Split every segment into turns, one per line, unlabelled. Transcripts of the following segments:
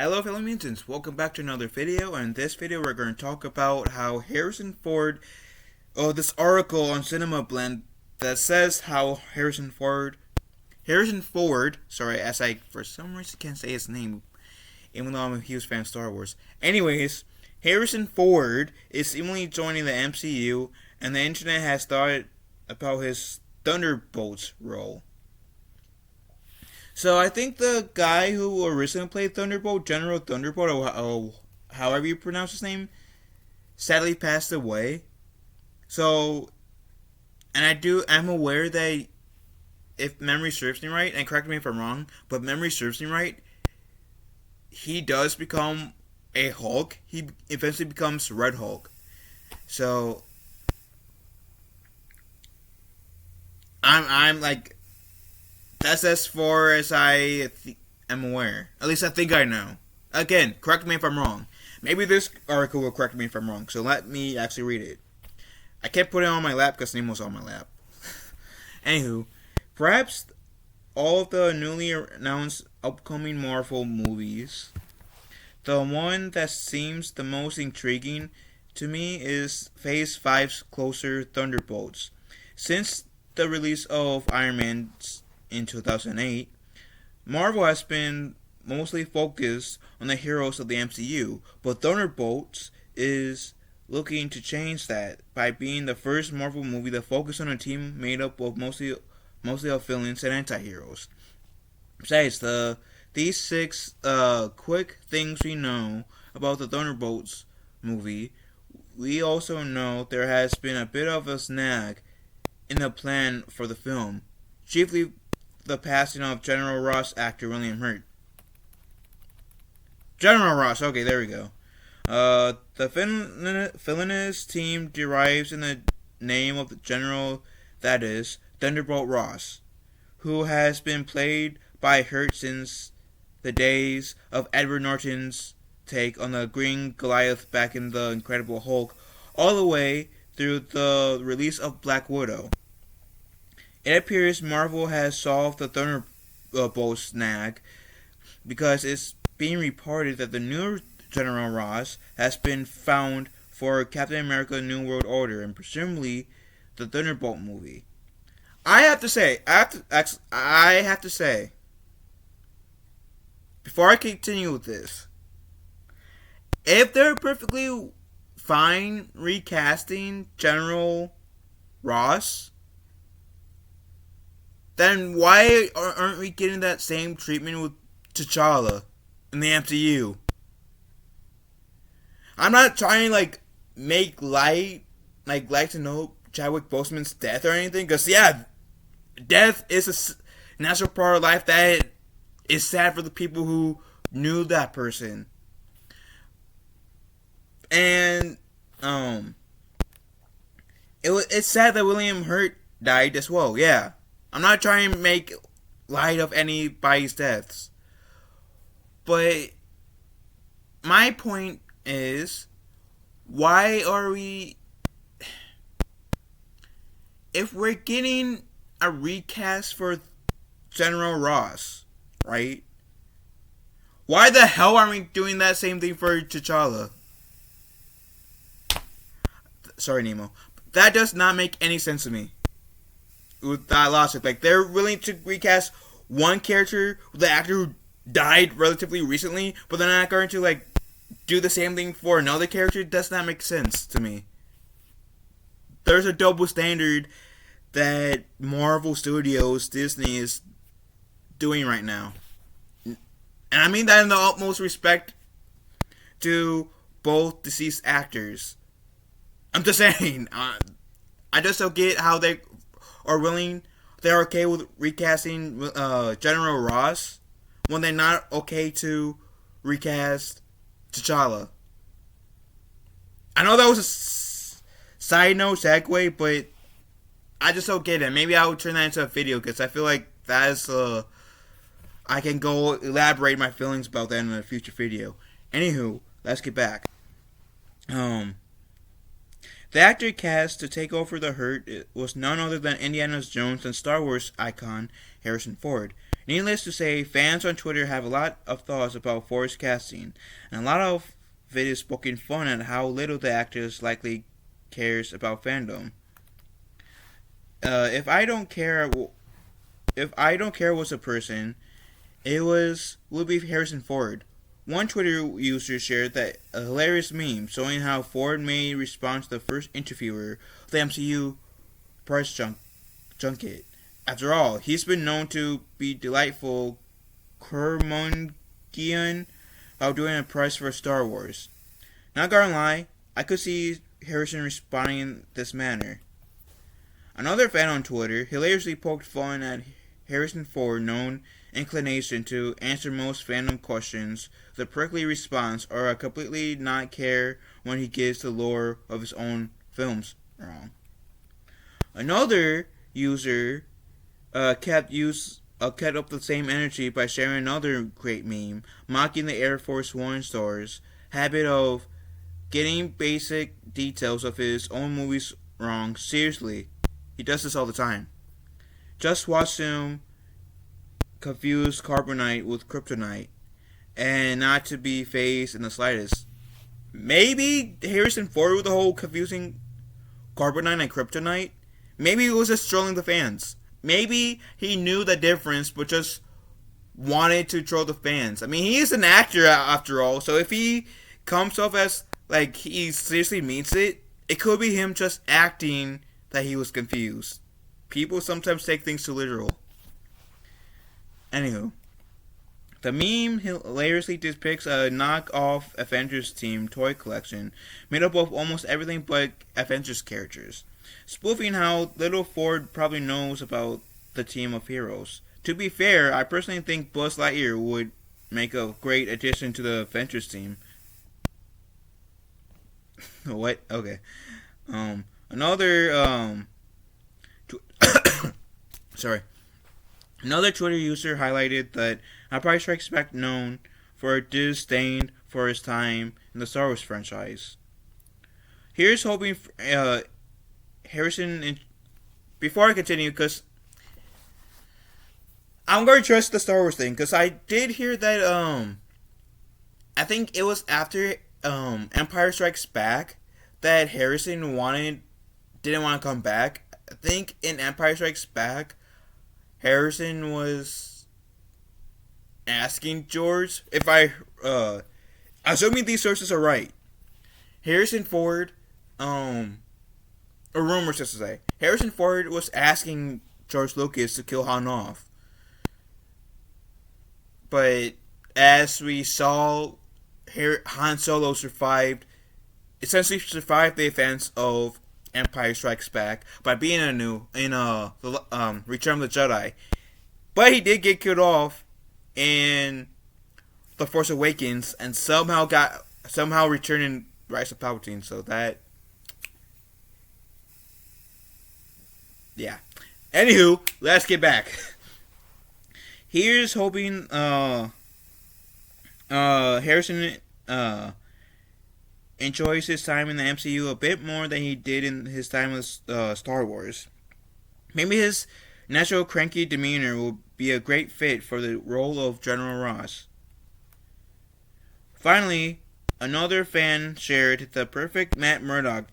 Hello fellow mutants, welcome back to another video. And in this video we're going to talk about how Harrison Ford, this article on Cinema Blend that says how Harrison Ford, sorry, as I for some reason can't say his name, even though I'm a huge fan of Star Wars. Anyways, Harrison Ford is seemingly joining the MCU, and the internet has thought about his Thunderbolts role. So I think the guy who originally played Thunderbolt, General Thunderbolt, or however you pronounce his name, sadly passed away. So, and I'm aware that if memory serves me right, and correct me if I'm wrong, but memory serves me right, he does become a Hulk. He eventually becomes Red Hulk. So, I'm like, that's as far as am aware. At least I think I know. Again, correct me if I'm wrong. Maybe this article will correct me if I'm wrong. So let me actually read it. I can't put it on my lap because Nemo's on my lap. Anywho, perhaps all of the newly announced upcoming Marvel movies, the one that seems the most intriguing to me is Phase 5's Closer Thunderbolts. Since the release of Iron Man in 2008, Marvel has been mostly focused on the heroes of the MCU, but Thunderbolts is looking to change that by being the first Marvel movie to focus on a team made up of mostly of villains and anti-heroes. Besides, these six quick things we know about the Thunderbolts movie, we also know there has been a bit of a snag in the plan for the film, chiefly the passing of General Ross actor William Hurt. General Ross, okay, there we go. The villainous team derives in the name of the general, that is, Thunderbolt Ross, who has been played by Hurt since the days of Edward Norton's take on the Green Goliath back in The Incredible Hulk, all the way through the release of Black Widow. It appears Marvel has solved the Thunderbolt snag because it's being reported that the new General Ross has been found for Captain America New World Order and presumably the Thunderbolt movie. I have to say, before I continue with this, if they're perfectly fine recasting General Ross, then why aren't we getting that same treatment with T'Challa in the MCU? I'm not trying to make light to know Chadwick Boseman's death or anything, because yeah, death is a natural part of life that is sad for the people who knew that person. And it's sad that William Hurt died as well. Yeah, I'm not trying to make light of anybody's deaths, but my point is, why are we, if we're getting a recast for General Ross, right? Why the hell aren't we doing that same thing for T'Challa? Sorry, Nemo. That does not make any sense to me. With that logic, they're willing to recast one character, the actor who died relatively recently, but they're not going to do the same thing for another character. Does not make sense to me. There's a double standard that Marvel Studios, Disney, is doing right now. And I mean that in the utmost respect to both deceased actors. I'm just saying, I just don't get how they are they're okay with recasting General Ross when they're not okay to recast T'Challa. I know that was a side note segue, but I just don't get it. Maybe I'll turn that into a video because I feel like that's I can go elaborate my feelings about that in a future video. Anywho, let's get back. The actor cast to take over the Hurt was none other than Indiana Jones and Star Wars icon Harrison Ford. Needless to say, fans on Twitter have a lot of thoughts about Ford's casting, and a lot of it is poking fun at how little the actress likely cares about fandom. If I don't care, if I don't care what's a person, would be Harrison Ford. One Twitter user shared that a hilarious meme showing how Ford may respond to the first interviewer of the MCU press junket. After all, he's been known to be delightful curmudgeon while doing a press for Star Wars. Not gonna lie, I could see Harrison responding in this manner. Another fan on Twitter hilariously poked fun at Harrison Ford's known inclination to answer most fandom questions with a prickly response or a completely not care when he gives the lore of his own films wrong. Another user kept up the same energy by sharing another great meme, mocking the Air Force One star's habit of getting basic details of his own movies wrong. Seriously, he does this all the time. Just watch him confuse carbonite with kryptonite, and not to be phased in the slightest. Maybe Harrison Ford with the whole confusing carbonite and kryptonite. Maybe he was just trolling the fans. Maybe he knew the difference, but just wanted to troll the fans. I mean, he is an actor after all, so if he comes off as like he seriously means it, it could be him just acting that he was confused. People sometimes take things too literal. Anywho, the meme hilariously depicts a knockoff Avengers team toy collection made up of almost everything but Avengers characters, spoofing how little Ford probably knows about the team of heroes. To be fair, I personally think Buzz Lightyear would make a great addition to the Avengers team. What? Okay. Another sorry. Another Twitter user highlighted that Empire Strikes Back known for a disdain for his time in the Star Wars franchise. Here's hoping Harrison. Before I continue, because I'm going to trust the Star Wars thing, because I did hear that I think it was after Empire Strikes Back that Harrison didn't want to come back. I think in Empire Strikes Back, Harrison was asking George, if assuming these sources are right, Harrison Ford, or rumors just to say, Harrison Ford was asking George Lucas to kill Han off. But as we saw, Han Solo essentially survived the events of Empire Strikes Back by being Return of the Jedi. But he did get killed off in The Force Awakens and somehow returned in Rise of Palpatine. So that, yeah. Anywho, let's get back. Here's hoping Harrison enjoys his time in the MCU a bit more than he did in his time with Star Wars. Maybe his natural cranky demeanor will be a great fit for the role of General Ross. Finally, another fan shared the perfect Matt Murdock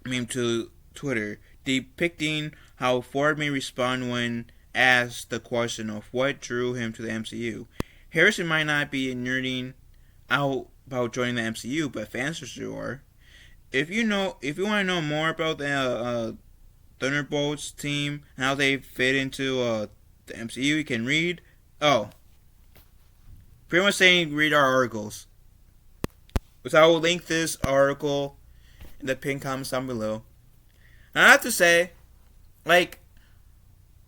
meme to Twitter, depicting how Ford may respond when asked the question of what drew him to the MCU. Harrison might not be nerding out about joining the MCU, but fans for sure. If you want to know more about the Thunderbolts team and how they fit into the MCU, you can read. Oh, pretty much saying read our articles. Which I will link this article in the pinned comments down below. And I have to say, like,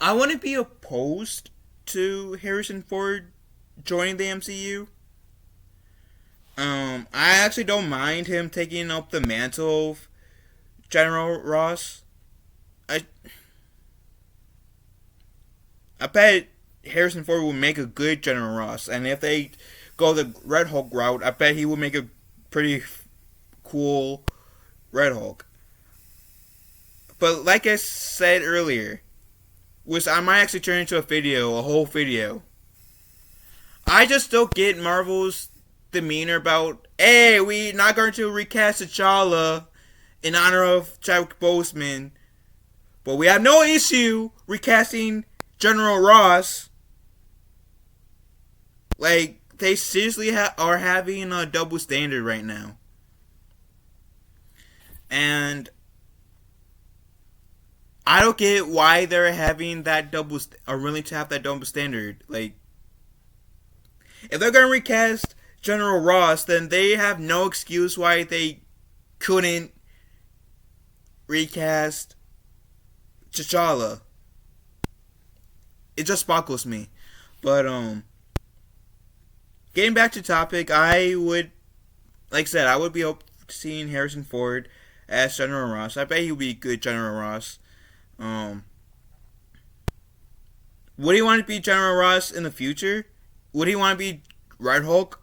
I wouldn't be opposed to Harrison Ford joining the MCU. I actually don't mind him taking up the mantle of General Ross. I bet Harrison Ford will make a good General Ross, and if they go the Red Hulk route, I bet he will make a pretty cool Red Hulk. But like I said earlier, which I might actually turn into a whole video, I just don't get Marvel's demeanor about, hey, we not going to recast T'Challa in honor of Chadwick Boseman, but we have no issue recasting General Ross. Like, they seriously are having a double standard right now. And I don't get why they're having that or willing to have that double standard. Like, if they're going to recast General Ross, then they have no excuse why they couldn't recast T'Challa. It just boggles me. But, getting back to topic, I would, like I said, I would be open to seeing Harrison Ford as General Ross. I bet he would be a good General Ross. Would he want to be General Ross in the future? Would he want to be Red Hulk?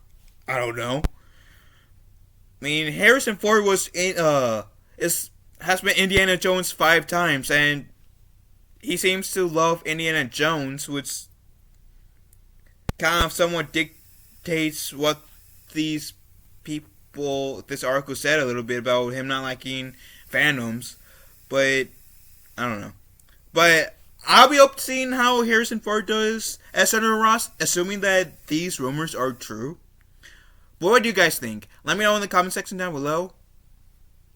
I don't know. I mean, Harrison Ford has been Indiana Jones 5 times, and he seems to love Indiana Jones, which kind of somewhat dictates what these people, this article said a little bit about him not liking fandoms. But I don't know. But I'll be open to seeing how Harrison Ford does as General Ross, assuming that these rumors are true. But what do you guys think? Let me know in the comment section down below.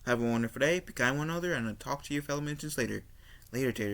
Have a wonderful day. Be kind to one another, and I'll talk to you fellow mentions later. Later, taters.